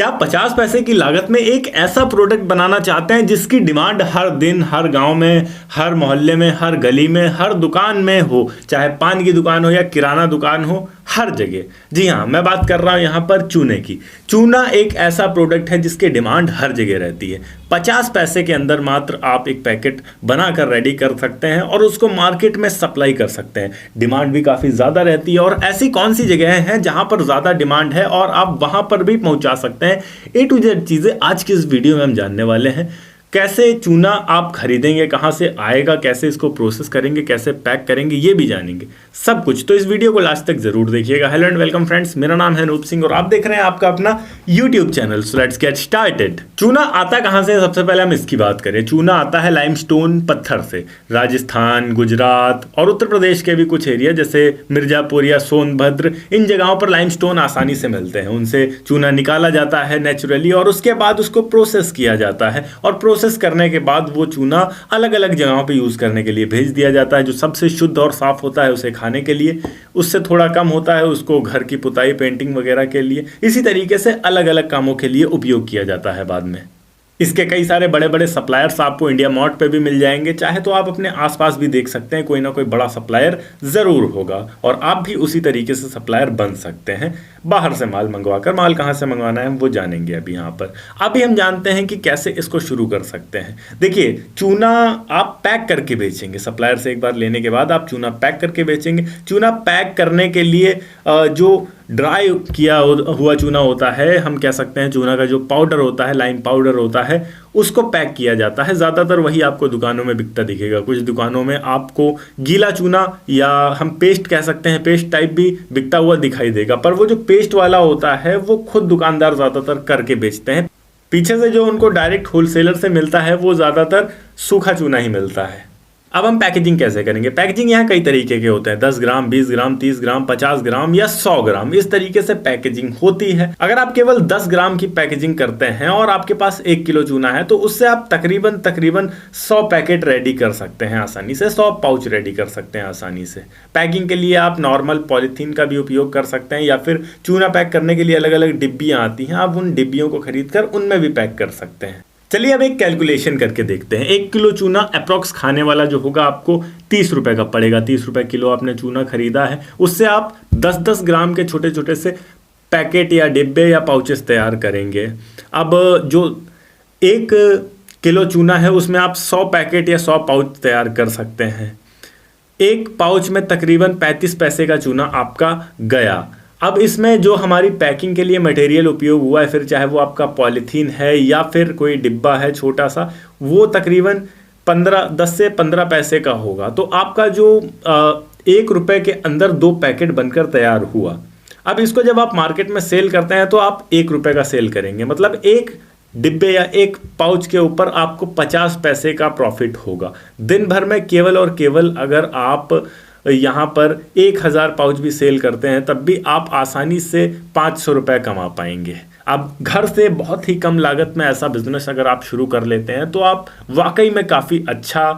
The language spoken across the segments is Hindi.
क्या आप 50 पैसे की लागत में एक ऐसा प्रोडक्ट बनाना चाहते हैं जिसकी डिमांड हर दिन, हर गांव में, हर मोहल्ले में, हर गली में, हर दुकान में हो, चाहे पान की दुकान हो या किराना दुकान हो, हर जगह। जी हाँ, मैं बात कर रहा हूं यहां पर चूने की। चूना एक ऐसा प्रोडक्ट है जिसकी डिमांड हर जगह रहती है। 50 पैसे के अंदर मात्र आप एक पैकेट बनाकर रेडी कर सकते हैं और उसको मार्केट में सप्लाई कर सकते हैं। डिमांड भी काफ़ी ज़्यादा रहती है और ऐसी कौन सी जगह हैं जहां पर ज़्यादा डिमांड है और आप वहां पर भी पहुंचा सकते हैं। A to Z चीज़ें आज की इस वीडियो में हम जानने वाले हैं। कैसे चूना आप खरीदेंगे, कहाँ से आएगा, कैसे इसको प्रोसेस करेंगे, कैसे पैक करेंगे, ये भी जानेंगे सब कुछ। तो इस वीडियो को लास्ट तक जरूर देखिएगा। हेलो एंड वेलकम फ्रेंड्स, मेरा नाम है अनूप सिंह और आप देख रहे हैं आपका अपना YouTube channel. So let's get started. चूना आता कहाँ से? सबसे पहले हम इसकी बात करें। चूना आता है लाइमस्टोन पत्थर से। राजस्थान, गुजरात और उत्तर प्रदेश के भी कुछ एरिया जैसे मिर्जापुर या सोनभद्र, इन जगहों पर लाइमस्टोन आसानी से मिलते हैं। उनसे चूना निकाला जाता है नेचुरली और उसके बाद उसको प्रोसेस किया जाता है और प्रोसेस करने के बाद वो चूना अलग अलग जगहों पे यूज करने के लिए भेज दिया जाता है। जो सबसे शुद्ध और साफ होता है उसे खाने के लिए, उससे थोड़ा कम होता है उसको घर की पुताई, पेंटिंग वगैरह के लिए। इसी तरीके से अलग अलग कामों के लिए उपयोग किया जाता है बाद में। इसके कई सारे बड़े बड़े सप्लायर्स आपको इंडिया मार्ट पे भी मिल जाएंगे। चाहे तो आप अपने आसपास भी देख सकते हैं, कोई ना कोई बड़ा सप्लायर ज़रूर होगा और आप भी उसी तरीके से सप्लायर बन सकते हैं बाहर से माल मंगवाकर। माल कहाँ से मंगवाना है वो जानेंगे अभी यहाँ पर। अभी हम जानते हैं कि कैसे इसको शुरू कर सकते हैं। देखिए, चूना आप पैक करके बेचेंगे। सप्लायर से एक बार लेने के बाद आप चूना पैक करके बेचेंगे। चूना पैक करने के लिए जो ड्राई किया हुआ चूना होता है, हम कह सकते हैं चूना का जो पाउडर होता है, लाइम पाउडर होता है, उसको पैक किया जाता है। ज़्यादातर वही आपको दुकानों में बिकता दिखेगा। कुछ दुकानों में आपको गीला चूना या हम पेस्ट कह सकते हैं, पेस्ट टाइप भी बिकता हुआ दिखाई देगा। पर वो जो पेस्ट वाला होता है वो खुद दुकानदार ज़्यादातर करके बेचते हैं। पीछे से जो उनको डायरेक्ट होलसेलर से मिलता है वो ज़्यादातर सूखा चूना ही मिलता है। अब हम पैकेजिंग कैसे करेंगे? पैकेजिंग यहाँ कई तरीके के होते हैं। 10 ग्राम, 20 ग्राम, 30 ग्राम, 50 ग्राम या 100 ग्राम, इस तरीके से पैकेजिंग होती है। अगर आप केवल 10 ग्राम की पैकेजिंग करते हैं और आपके पास 1 किलो चूना है तो उससे आप तकरीबन 100 पैकेट रेडी कर सकते हैं आसानी से। 100 पाउच रेडी कर सकते हैं आसानी से। पैकिंग के लिए आप नॉर्मल पॉलीथीन का भी उपयोग कर सकते हैं या फिर चूना पैक करने के लिए अलग अलग डिब्बियाँ आती हैं, आप उन डिब्बियों को खरीद कर उनमें भी पैक कर सकते हैं। चलिए अब एक कैलकुलेशन करके देखते हैं। 1 किलो चूना अप्रॉक्स खाने वाला जो होगा आपको 30 रुपए का पड़ेगा। 30 रुपए किलो आपने चूना खरीदा है, उससे आप 10-10 ग्राम के छोटे छोटे से पैकेट या डिब्बे या पाउचेस तैयार करेंगे। अब जो 1 किलो चूना है उसमें आप 100 पैकेट या 100 पाउच तैयार कर सकते हैं। एक पाउच में तकरीबन 35 पैसे का चूना आपका गया। अब इसमें जो हमारी पैकिंग के लिए मटेरियल उपयोग हुआ है, फिर चाहे वो आपका पॉलीथीन है या फिर कोई डिब्बा है छोटा सा, वो तकरीबन 10 से 15 पैसे का होगा। तो आपका जो 1 रुपए के अंदर 2 पैकेट बनकर तैयार हुआ। अब इसको जब आप मार्केट में सेल करते हैं तो आप 1 रुपए का सेल करेंगे, मतलब एक डिब्बे या एक पाउच के ऊपर आपको 50 पैसे का प्रॉफिट होगा। दिन भर में केवल और केवल अगर आप यहाँ पर 1000 पाउच भी सेल करते हैं तब भी आप आसानी से 500 रुपये कमा पाएंगे। अब घर से बहुत ही कम लागत में ऐसा बिजनेस अगर आप शुरू कर लेते हैं तो आप वाकई में काफ़ी अच्छा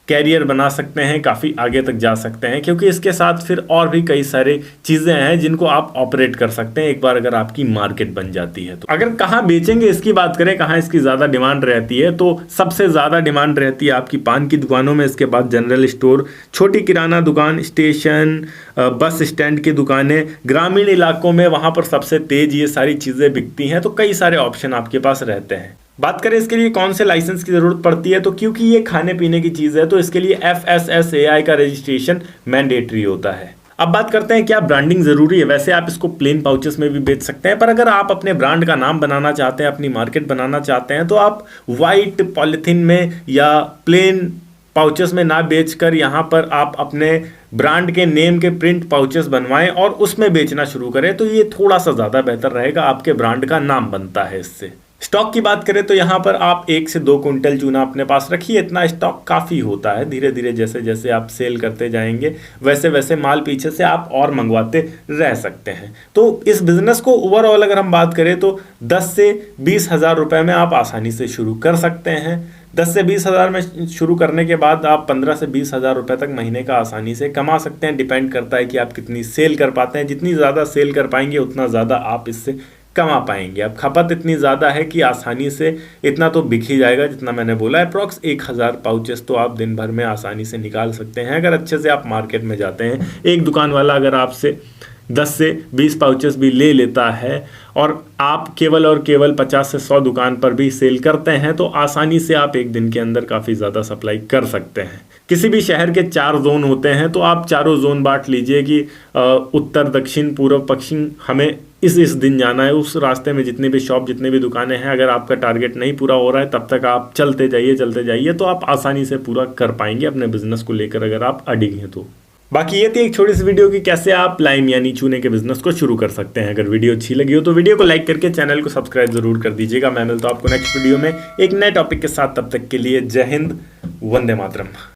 कैरियर बना सकते हैं, काफ़ी आगे तक जा सकते हैं, क्योंकि इसके साथ फिर और भी कई सारी चीज़ें हैं जिनको आप ऑपरेट कर सकते हैं एक बार अगर आपकी मार्केट बन जाती है तो। अगर कहाँ बेचेंगे इसकी बात करें, कहाँ इसकी ज़्यादा डिमांड रहती है, तो सबसे ज़्यादा डिमांड रहती है आपकी पान की दुकानों में। इसके बाद जनरल स्टोर, छोटी किराना दुकान, स्टेशन, बस स्टैंड की दुकानें, ग्रामीण इलाकों में वहाँ पर सबसे तेज़ ये सारी चीज़ें बिकती हैं। तो कई सारे ऑप्शन आपके पास रहते हैं। बात करें इसके लिए कौन से लाइसेंस की ज़रूरत पड़ती है, तो क्योंकि ये खाने पीने की चीज़ है तो इसके लिए FSSAI का रजिस्ट्रेशन मैंडेटरी होता है। अब बात करते हैं क्या ब्रांडिंग ज़रूरी है। वैसे आप इसको प्लेन पाउचेस में भी बेच सकते हैं, पर अगर आप अपने ब्रांड का नाम बनाना चाहते हैं, अपनी मार्केट बनाना चाहते हैं, तो आप वाइट पॉलीथीन में या प्लेन पाउचेस में ना बेचकर यहाँ पर आप अपने ब्रांड के नेम के प्रिंट पाउचेस बनवाएं और उसमें बेचना शुरू करें, तो ये थोड़ा सा ज़्यादा बेहतर रहेगा। आपके ब्रांड का नाम बनता है इससे। स्टॉक की बात करें तो यहाँ पर आप 1 से 2 कुंटल चूना अपने पास रखिए। इतना स्टॉक काफ़ी होता है। धीरे धीरे जैसे जैसे आप सेल करते जाएंगे वैसे वैसे माल पीछे से आप और मंगवाते रह सकते हैं। तो इस बिज़नेस को ओवरऑल अगर हम बात करें तो 10 से 20 हज़ार रुपये में आप आसानी से शुरू कर सकते हैं। 10 से 20 हज़ार में शुरू करने के बाद आप 15 से 20 हज़ार रुपये तक महीने का आसानी से कमा सकते हैं। डिपेंड करता है कि आप कितनी सेल कर पाते हैं। जितनी ज़्यादा सेल कर पाएंगे उतना ज़्यादा आप इससे कमा पाएंगे। अब खपत इतनी ज़्यादा है कि आसानी से इतना तो बिक ही जाएगा जितना मैंने बोला। अप्रॉक्स 1000 पाउचेस तो आप दिन भर में आसानी से निकाल सकते हैं अगर अच्छे से आप मार्केट में जाते हैं। एक दुकान वाला अगर आपसे 10 से 20 पाउचेस भी ले लेता है और आप केवल और केवल 50 से 100 दुकान पर भी सेल करते हैं तो आसानी से आप एक दिन के अंदर काफ़ी ज़्यादा सप्लाई कर सकते हैं। किसी भी शहर के 4 जोन होते हैं तो आप चारों जोन बांट लीजिए कि उत्तर, दक्षिण, पूर्व, पश्चिम हमें इस दिन जाना है। उस रास्ते में जितने भी शॉप, जितने भी दुकानें हैं, अगर आपका टारगेट नहीं पूरा हो रहा है तब तक आप चलते जाइए तो आप आसानी से पूरा कर पाएंगे अपने बिजनेस को लेकर अगर आप अडिग हैं तो। बाकी ये थी एक छोटी सी वीडियो कि कैसे आप लाइम यानी चूने के बिजनेस को शुरू कर सकते हैं। अगर वीडियो अच्छी लगी हो तो वीडियो को लाइक करके चैनल को सब्सक्राइब जरूर कर दीजिएगा। मैं मिलता हूं आपको नेक्स्ट वीडियो में एक नए टॉपिक के साथ। तब तक के लिए जय हिंद, वंदे मातरम।